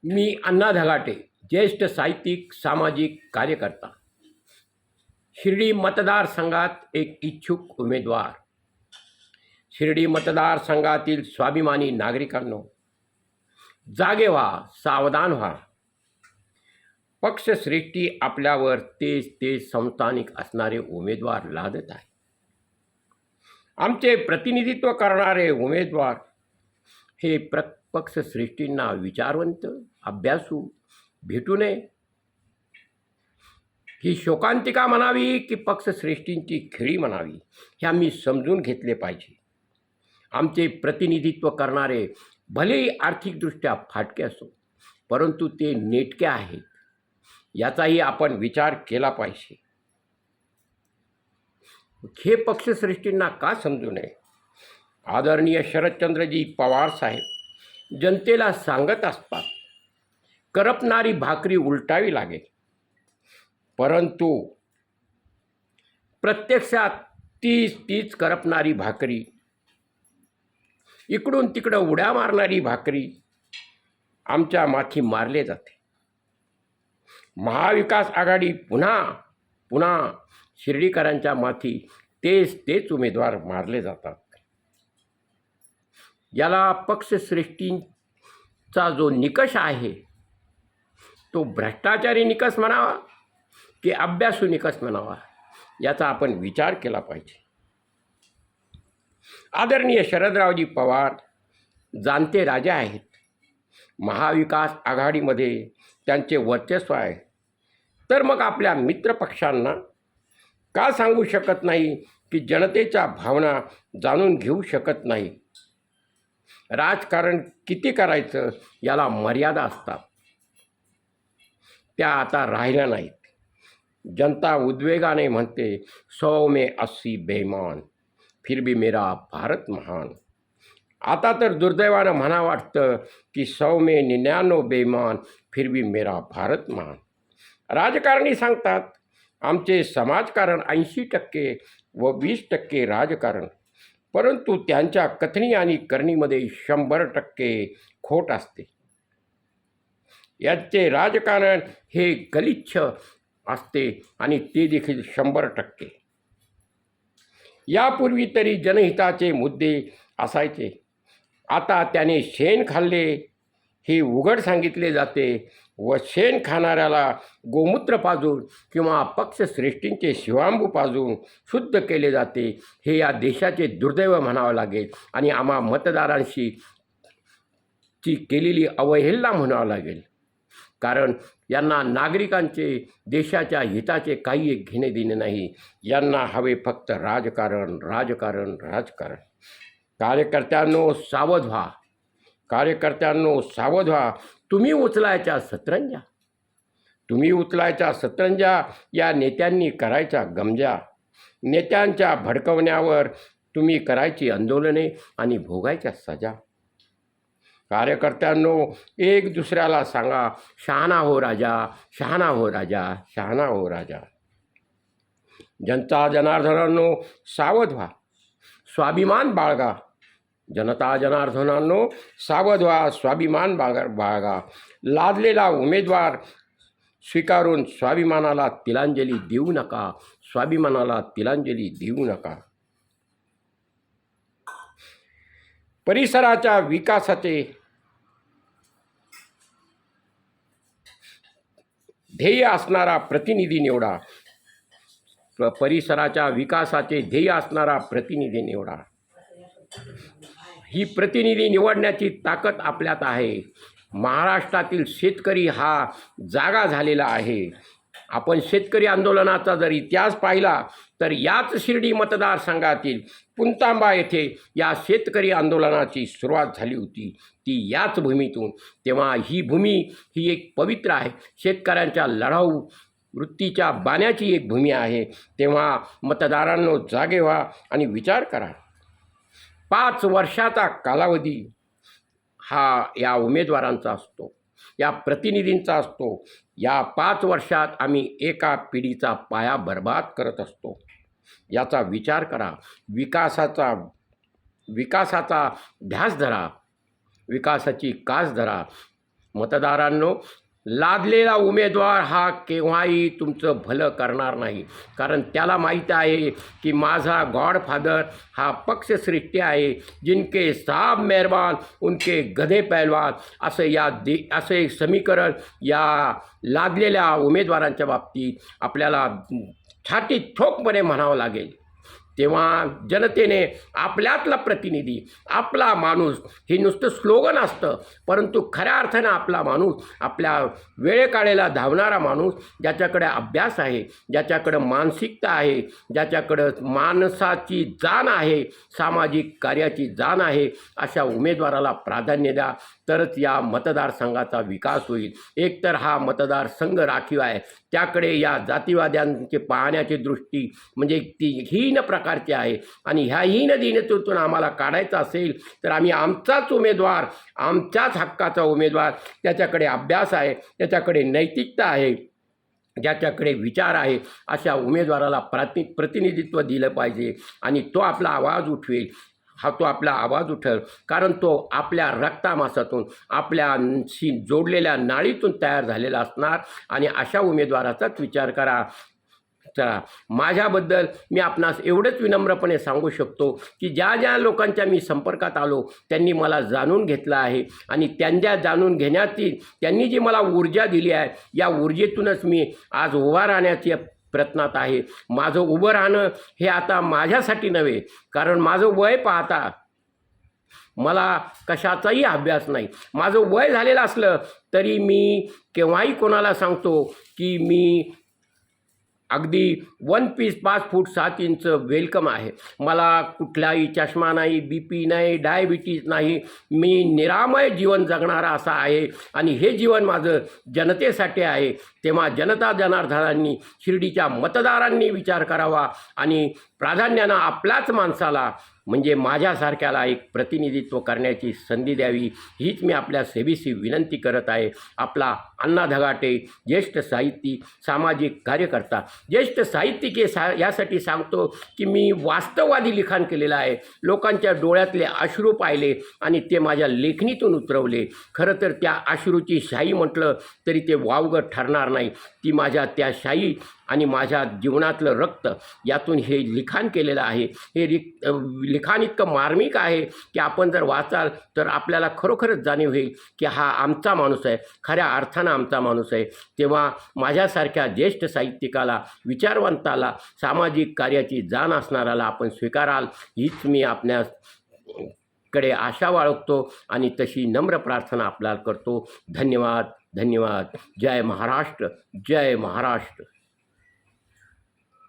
मी अण्णा धगाटे, ज्येष्ठ साहित्यिक, सामाजिक कार्यकर्ता, शिर्डी मतदारसंघात एक इच्छुक उमेदवार. शिर्डी मतदारसंघातील स्वाभिमानी नागरिकांनो, जागे व्हा, सावधान व्हा. पक्षश्रेष्ठी आपल्यावर तेच संस्थानिक असणारे उमेदवार लादत आहे. आमचे प्रतिनिधित्व करणारे उमेदवार हे पक्षश्रेष्ठींना विचारवंत, अभ्यासू भेटू नये. ही शोकांतिका म्हणावी की पक्षश्रेष्ठींची खेळी म्हणावी, हे आम्ही समजून घेतले पाहिजे. आमचे प्रतिनिधित्व करणारे भलेही आर्थिकदृष्ट्या फाटके असो, परंतु ते नेटके आहेत, याचाही आपण विचार केला पाहिजे. हे पक्षश्रेष्ठींना का समजू नये? आदरणीय शरदचंद्रजी पवार साहेब जनतेला सांगत असतात, करपणारी भाकरी उलटावी लागेल. परंतु प्रत्यक्षात तीच करपणारी भाकरी, इकडून तिकडं उड्या मारणारी भाकरी आमच्या माथी मारले जाते. महाविकास आघाडी पुन्हा शिर्डीकरांच्या माथी तेच उमेदवार मारले जातात. याला पक्षश्रेष्ठींचा जो निकष आहे तो भ्रष्टाचारी निकष म्हणावा की अभ्यासू निकष म्हणावा, याचा आपण विचार केला पाहिजे. आदरणीय शरदरावजी पवार जाणते राजे आहेत. महाविकास आघाडीमध्ये त्यांचे वर्चस्व आहे. तर मग आपल्या मित्रपक्षांना का सांगू शकत नाही की जनतेच्या भावना जाणून घेऊ शकत नाही? राजकारण किती करायचं याला मर्यादा असतात, त्या आता राहिल्या नाहीत. जनता उद्वेगाने म्हणते, 100 में 80 बेईमान, फिर भी मेरा भारत महान. आता तर दुर्दैवानं म्हणा वाटतं की 100 में 99 बेईमान, फिर भी मेरा भारत महान. राजकारणी सांगतात आमचे समाजकारण 80% व 20% राजकारण, परंतु त्यांच्या कथनी आणि करणीमध्ये 100% खोट असते. यांचे राजकारण हे गलिच्छ असते आणि ते देखील 100%. यापूर्वी तरी जनहिताचे मुद्दे असायचे, आता त्याने शेण खाल्ले हे उघड सांगितले जाते व शेण खाणाऱ्याला गोमूत्र पाजून किंवा पक्षश्रेष्ठींचे शिवांबू पाजून शुद्ध केले जाते. हे या देशाचे दुर्दैव म्हणावं लागेल आणि आम्हा मतदारांशी ची केलेली अवहेलना म्हणावं लागेल. कारण यांना नागरिकांचे, देशाच्या हिताचे काही एक घेणे देणे नाही. यांना हवे फक्त राजकारण, राजकारण, राजकारण. कार्यकर्त्यांनो सावध व्हा, कार्यकर्त्यांनो सावध व्हा. तुम्ही उचलायच्या सतरंजा या नेत्यांनी करायच्या गमजा. नेत्यांच्या भडकवण्यावर तुम्ही करायची आंदोलने आणि भोगायच्या सजा. कार्यकर्त्यांनो एक दुसऱ्याला सांगा, शहाणा हो राजा, शहाणा हो राजा, शहाणा हो राजा. जनता जनार्दनांनो सावध व्हा, स्वाभिमान बाळगा. जनता जनार्दनांनो सावध व्हा, स्वाभिमान बाळगा. लादलेला उमेदवार स्वीकारून स्वाभिमानाला तिलांजली देऊ नका, स्वाभिमानाला तिलांजली देऊ नका. परिसराच्या विकासाचे ध्येय असणारा प्रतिनिधी निवडा. परिसराच्या विकासाचे ध्येय असणारा प्रतिनिधी निवडा. ही प्रतिनिधी निवडण्याची ताकद आपल्यात आहे. महाराष्ट्रातील शेतकरी हा जागा झालेला आहे. आपण शेतकरी आंदोलनाचा जर इतिहास पाहिला तर याच शिर्डी मतदारसंघातील पुणतांबा येथे या शेतकरी आंदोलनाची सुरुवात झाली होती, ती याच भूमीतून. तेव्हा ही भूमी ही एक पवित्र आहे, शेतकऱ्यांच्या लढाऊ वृत्तीच्या बाण्याची एक भूमी आहे. तेव्हा मतदारांनो जागे व्हा आणि विचार करा. 5 वर्षाचा कालावधी हा या उमेदवारांचा असतो, या प्रतिनिधींचा असतो. या 5 वर्षात आम्ही एका पिढीचा पाया बर्बाद करत असतो. याचा विचार करा. विकासाचा ध्यास धरा, विकासाची कास धरा. मतदारांनो, लादलेला उमेदवार हा केव्हाही तुमचं भलं करणार नाही, कारण त्याला माहीत आहे की माझा गॉडफादर हा पक्षश्रेष्ठी आहे. जिनके साहब मेहरबान उनके गधे पहलवान, असं एक समीकरण या लादलेल्या उमेदवारांच्या बाबतीत आपल्याला छातीत ठोकपणे म्हणावं लागेल. तेव्हा जनतेने आपल्यातला प्रतिनिधी, आपला माणूस, हे नुसतं स्लोगन असतं, परंतु खऱ्या अर्थानं आपला माणूस, आपल्या वेळेकाळेला धावणारा माणूस, ज्याच्याकडे अभ्यास आहे, ज्याच्याकडं मानसिकता आहे, ज्याच्याकडं माणसाची जाण आहे, सामाजिक कार्याची जाण आहे, अशा उमेदवाराला प्राधान्य द्या, तरच या मतदारसंघाचा विकास होईल. एकतर हा मतदारसंघ राखीव आहे, त्याकडे या जातीवाद्यांचे पाहण्याची दृष्टी म्हणजे ती हीन प्रकारची आहे, आणि ह्या हीन दीनतेतून आम्हाला काढायचं असेल तर आम्ही आमचाच उमेदवार, आमच्याच हक्काचा उमेदवार, त्याच्याकडे अभ्यास आहे, त्याच्याकडे नैतिकता आहे, ज्याच्याकडे विचार आहे, अशा उमेदवाराला प्रतिनिधित्व दिलं पाहिजे. आणि तो आपला आवाज उठवेल, तो आपला आवाज उठेल, कारण तो आपल्या रक्तामासातून, आपल्याशी जोडलेल्या नाळीतून तयार झालेला असणार. आणि अशा उमेदवाराचाच विचार करा. चला, माझ्याबद्दल मी आपणास एवढंच विनम्रपणे सांगू शकतो की ज्या ज्या लोकांच्या मी संपर्कात आलो त्यांनी मला जाणून घेतलं आहे, आणि त्यांच्या जाणून घेण्याची त्यांनी जी मला ऊर्जा दिली आहे, या ऊर्जेतूनच मी आज उभा राहण्याची प्रयत्नात आहे. माझं उभं राहणं हे आता माझ्यासाठी नव्हे, कारण माझं वय पाहता मला कशाचाही अभ्यास नाही. माझं वय झालेलं असलं तरी मी केव्हाही कोणाला सांगतो की मी अगदी 1 पीस 5 फूट 7 इंच वेलकम आहे. मला कुठलाही चष्मा नाही, BP नाही, डायबिटीज नाही. मी निरामय जीवन जगणारा असा आहे, आणि हे जीवन माझं जनतेसाठी आहे. तेव्हा जनता जनार्दनांनी, शिर्डीच्या मतदारांनी विचार करावा, आणि प्राधान्यानं आपल्याच माणसाला म्हणजे माझ्यासारख्याला एक प्रतिनिधित्व करण्याची संधी द्यावी, हीच मी आपल्या सेवेशी विनंती करत आहे. आपला अण्णा धगाटे, ज्येष्ठ साहित्यिक, सामाजिक कार्यकर्ता. ज्येष्ठ साहित्यिक यासाठी सांगतो की मी वास्तववादी लिखाण केलेलं आहे. लोकांच्या डोळ्यातले अश्रू पाहिले आणि ते माझ्या लेखणीतून उतरवले. खरं तर त्या अश्रूची शाई म्हटलं तरी ते वावगं ठरणार नाही. ती माझ्या त्या शाई आणि माझ्या जीवनातलं रक्त यातून हे लिखाण केलेलं आहे. हे लिखाण इतकं मार्मिक आहे की आपण जर वाचाल तर आपल्याला खरोखरच जाणीव होईल की हा आमचा माणूस आहे, खऱ्या अर्थानं आमचा माणूस आहे. तेव्हा माझ्यासारख्या ज्येष्ठ साहित्यिकाला, विचारवंताला, सामाजिक कार्याची जाण असणाऱ्याला आपण स्वीकाराल, हीच मी आपल्याकडे आशा बाळगतो, आणि तशी नम्र प्रार्थना आपल्याला करतो. धन्यवाद, धन्यवाद. जय महाराष्ट्र, जय महाराष्ट्र.